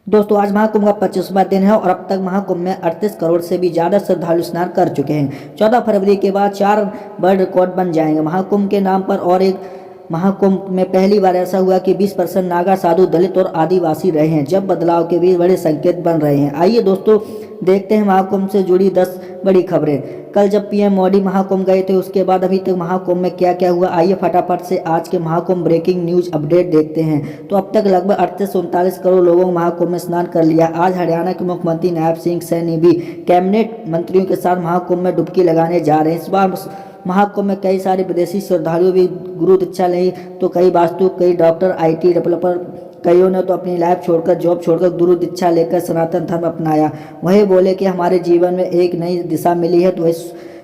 दोस्तों आज महाकुंभ का 25वां दिन है और अब तक महाकुंभ में 38 करोड़ से भी ज़्यादा श्रद्धालु स्नान कर चुके हैं। 14 फरवरी के बाद 4 वर्ल्ड रिकॉर्ड बन जाएंगे महाकुंभ के नाम पर। और एक महाकुंभ में पहली बार ऐसा हुआ कि 20% नागा, साधु, दलित और आदिवासी रहे हैं, जब बदलाव के भी बड़े संकेत बन रहे हैं। आइए दोस्तों देखते हैं महाकुंभ से जुड़ी 10 बड़ी खबरें। कल जब पीएम मोदी महाकुंभ गए थे उसके बाद अभी तक महाकुंभ में क्या क्या हुआ, आइए फटाफट से आज के महाकुंभ ब्रेकिंग न्यूज अपडेट देखते हैं। तो अब तक लगभग 38 से 39 करोड़ लोगों ने महाकुंभ में स्नान कर लिया। आज हरियाणा के मुख्यमंत्री नायब सिंह सैनी भी कैबिनेट मंत्रियों के साथ महाकुंभ में डुबकी लगाने जा रहे हैं। इस बार महाकुंभ में कई सारे विदेशी श्रद्धालु भी गुरु दीक्षा ली, तो कई वास्तु, कई डॉक्टर, IT डेवलपर, कईयों ने तो अपनी लाइफ छोड़कर, जॉब छोड़कर गुरु दीक्षा लेकर सनातन धर्म अपनाया। वही बोले कि हमारे जीवन में एक नई दिशा मिली है। तो वही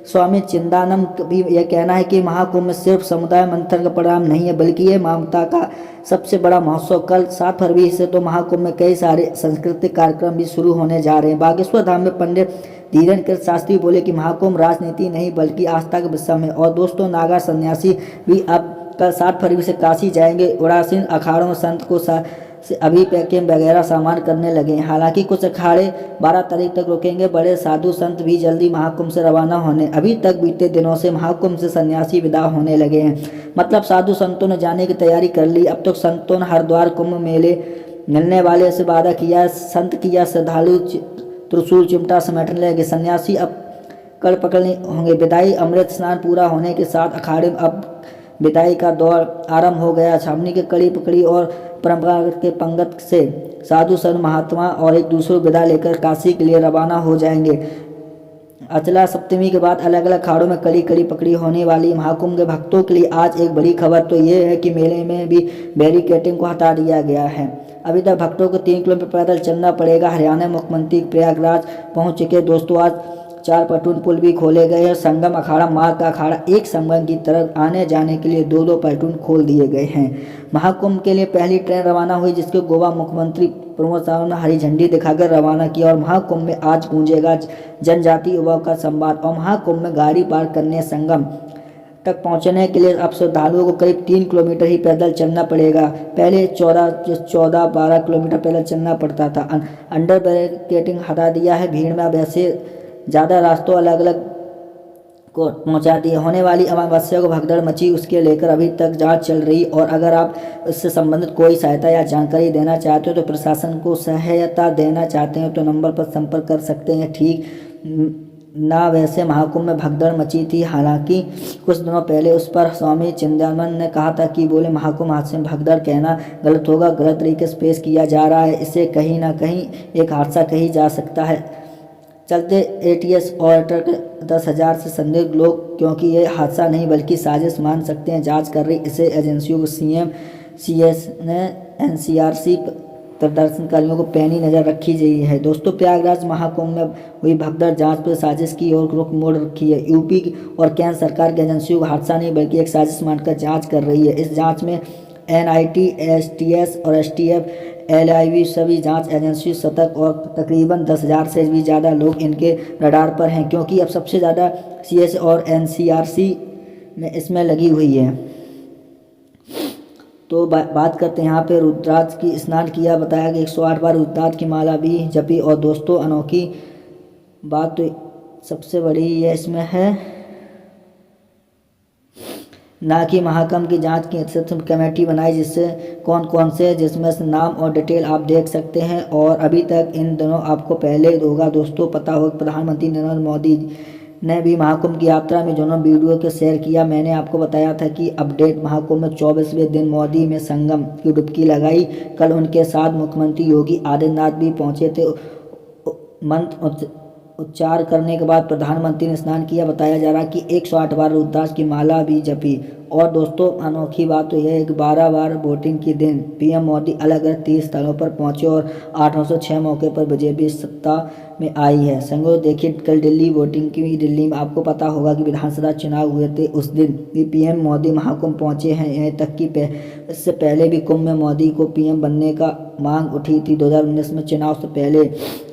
स्वामी चिदानंद भी यह कहना है कि महाकुंभ में सिर्फ समुदाय मंथन का परिणाम नहीं है, बल्कि ये मानवता का सबसे बड़ा महोत्सव। कल 7 फरवरी से तो महाकुंभ में कई सारे सांस्कृतिक कार्यक्रम भी शुरू होने जा रहे हैं। बागेश्वर धाम में पंडित धीरेन्द्र शास्त्री बोले कि महाकुंभ राजनीति नहीं बल्कि आस्था का विषय है। और दोस्तों नागा सन्यासी भी अब कल 7 फरवरी से काशी जाएंगे। उदासीन अखाड़ों में संत को से अभी पैकिंग वगैरह सामान करने लगे हैं। हालांकि कुछ अखाड़े 12 तारीख तक रुकेंगे। बड़े साधु संत भी जल्दी महाकुंभ से रवाना होने। अभी तक बीते दिनों से महाकुंभ से सन्यासी विदा होने लगे हैं, मतलब साधु संतों ने जाने की तैयारी कर ली। अब तक संतों ने हरिद्वार कुंभ मेले मिलने वाले से वादा किया, संत किया, श्रद्धालु त्रिशूल चिमटा समेटने लगे। सन्यासी अब कड़ पकड़ने होंगे। विदाई अमृत स्नान पूरा होने के साथ अखाड़े में अब विदाई का दौर आरंभ हो गया। छावनी के कड़ी पकड़ी और परंपरागत के पंगत से साधु संत महात्मा और एक दूसरे विदा लेकर काशी के लिए रवाना हो जाएंगे। अचला सप्तमी के बाद अलग अलग अखाड़ों में कड़ी कड़ी पकड़ी होने वाली। महाकुंभ के भक्तों के लिए आज एक बड़ी खबर तो ये है कि मेले में भी बैरिकेडिंग को हटा दिया गया है। अभी तक भक्तों को 3 किलोमीटर पैदल चलना पड़ेगा। हरियाणा मुख्यमंत्री प्रयागराज पहुंच चुके। दोस्तों आज 4 पटून पुल भी खोले गए हैं। संगम अखाड़ा, मार्ग का अखाड़ा एक संगम की तरफ आने जाने के लिए 2-2 पटून खोल दिए गए हैं। महाकुंभ के लिए पहली ट्रेन रवाना हुई, जिसके गोवा मुख्यमंत्री प्रमोद सावंत ने हरी झंडी दिखाकर रवाना किया। और महाकुंभ में आज गूंजेगा जनजाति युवाओं का संवाद। और महाकुंभ में गाड़ी पार करने संगम तक पहुंचने के लिए अब श्रद्धालुओं को करीब 3 किलोमीटर ही पैदल चलना पड़ेगा। पहले 14-12 किलोमीटर पैदल चलना पड़ता था। अंडर बैरिकेडिंग हटा दिया है। भीड़ में अब ऐसे ज़्यादा रास्तों अलग अलग को पहुंचा दिए। होने वाली अमावस्या को भगदड़ मची, उसके लेकर अभी तक जांच चल रही। और अगर आप इससे संबंधित कोई सहायता या जानकारी देना चाहते हो तो प्रशासन को सहायता देना चाहते हैं तो नंबर पर संपर्क कर सकते हैं। ठीक ना वैसे महाकुंभ में भगदड़ मची थी। हालांकि कुछ दिनों पहले उस पर स्वामी चिदानंद ने कहा था कि बोले महाकुंभ हादसे में भगदड़ कहना गलत होगा, गलत तरीके से पेश किया जा रहा है। इसे कहीं ना कहीं एक हादसा कही जा सकता है। चलते ATS ऑडिटर के 10,000 से संदिग्ध लोग, क्योंकि ये हादसा नहीं बल्कि साजिश मान सकते हैं, जांच कर रही इसे एजेंसियों को। CM CS ने NCRC प्रदर्शनकारियों को पैनी नज़र रखी गई है। दोस्तों प्रयागराज महाकुंभ में हुई भगदड़ जांच पर साजिश की और रुख मोड़ रखी है। यूपी और केंद्र सरकार की एजेंसियों को हादसा नहीं बल्कि एक साजिश मानकर जांच कर रही है। इस जांच में NIT, STS और STF, LIV सभी जांच एजेंसी सतर्क और तकरीबन 10,000 से भी ज़्यादा लोग इनके रडार पर हैं, क्योंकि अब सबसे ज़्यादा CS और NCRC में इसमें लगी हुई है। तो बात करते हैं यहाँ पे रुद्राक्ष की स्नान किया, बताया कि 108 बार रुद्राक्ष की माला भी जपी। और दोस्तों अनोखी बात तो सबसे बड़ी ये इसमें है ना कि महाकुंभ की जांच की कमेटी बनाई, जिससे कौन कौन से, जिसमें से नाम और डिटेल आप देख सकते हैं। और अभी तक इन दिनों आपको पहले होगा दोस्तों पता होगा प्रधानमंत्री नरेंद्र मोदी ने भी महाकुंभ की यात्रा में जो वीडियो के शेयर किया। मैंने आपको बताया था कि अपडेट महाकुंभ में 24वें दिन मोदी में संगम की डुबकी लगाई। कल उनके साथ मुख्यमंत्री योगी आदित्यनाथ भी पहुंचे थे। मंत्र उच्चार करने के बाद प्रधानमंत्री ने स्नान किया। बताया जा रहा कि 108 बार रुद्राक्ष की माला भी जपी। और दोस्तों अनोखी बात तो यह है कि 12 बार वोटिंग के दिन PM मोदी अलग अलग 30 स्थलों पर पहुंचे और 806 मौके पर बीजेपी सत्ता में आई है। संगो देखिए कल दिल्ली वोटिंग की, दिल्ली में आपको पता होगा कि विधानसभा चुनाव हुए थे, उस दिन भी PM मोदी महाकुंभ पहुंचे हैं। यहाँ तक कि इससे पहले भी कुंभ में मोदी को PM बनने का मांग उठी थी। 2019 में चुनाव से पहले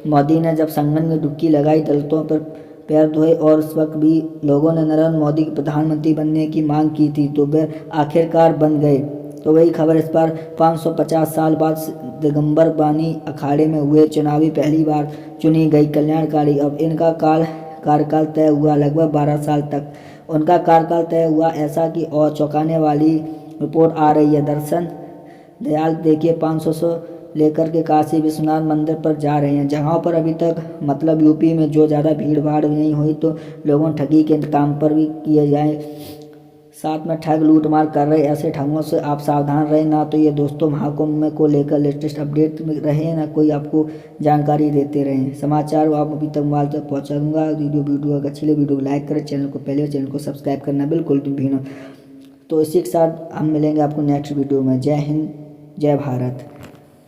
मोदी ने जब संगम में डुबकी लगाई, दलितों पर पैर धोए और उस वक्त भी लोगों ने नरेंद्र मोदी के प्रधानमंत्री बनने की मांग की थी, तो वे आखिरकार बन गए। तो वही खबर इस पर 550 साल बाद दिगंबर बानी अखाड़े में हुए चुनावी पहली बार चुनी गई कल्याणकारी। अब इनका कार्यकाल तय हुआ लगभग 12 साल तक उनका कार्यकाल तय हुआ। ऐसा कि और चौंकाने वाली रिपोर्ट आ रही है। दर्शन दयाल देखिए 500 से लेकर के काशी विश्वनाथ मंदिर पर जा रहे हैं, जहाँ पर अभी तक मतलब यूपी में जो ज़्यादा भीड़ भाड़ नहीं हुई, तो लोगों ठगी के काम पर भी किए जाए। साथ में ठग लूट मार कर रहे ऐसे ठगों से आप सावधान रहें। ना तो ये दोस्तों महाकुंभ में को लेकर लेटेस्ट अपडेट में रहे, ना कोई आपको जानकारी देते रहें। समाचार आप अभी तक मोबाइल तक पहुँचा दूँगा। वीडियो अगर अच्छी लगे वीडियो को लाइक करें, चैनल को सब्सक्राइब करना बिल्कुल भी ना। तो इसी के साथ हम मिलेंगे आपको नेक्स्ट वीडियो में। जय हिंद, जय भारत।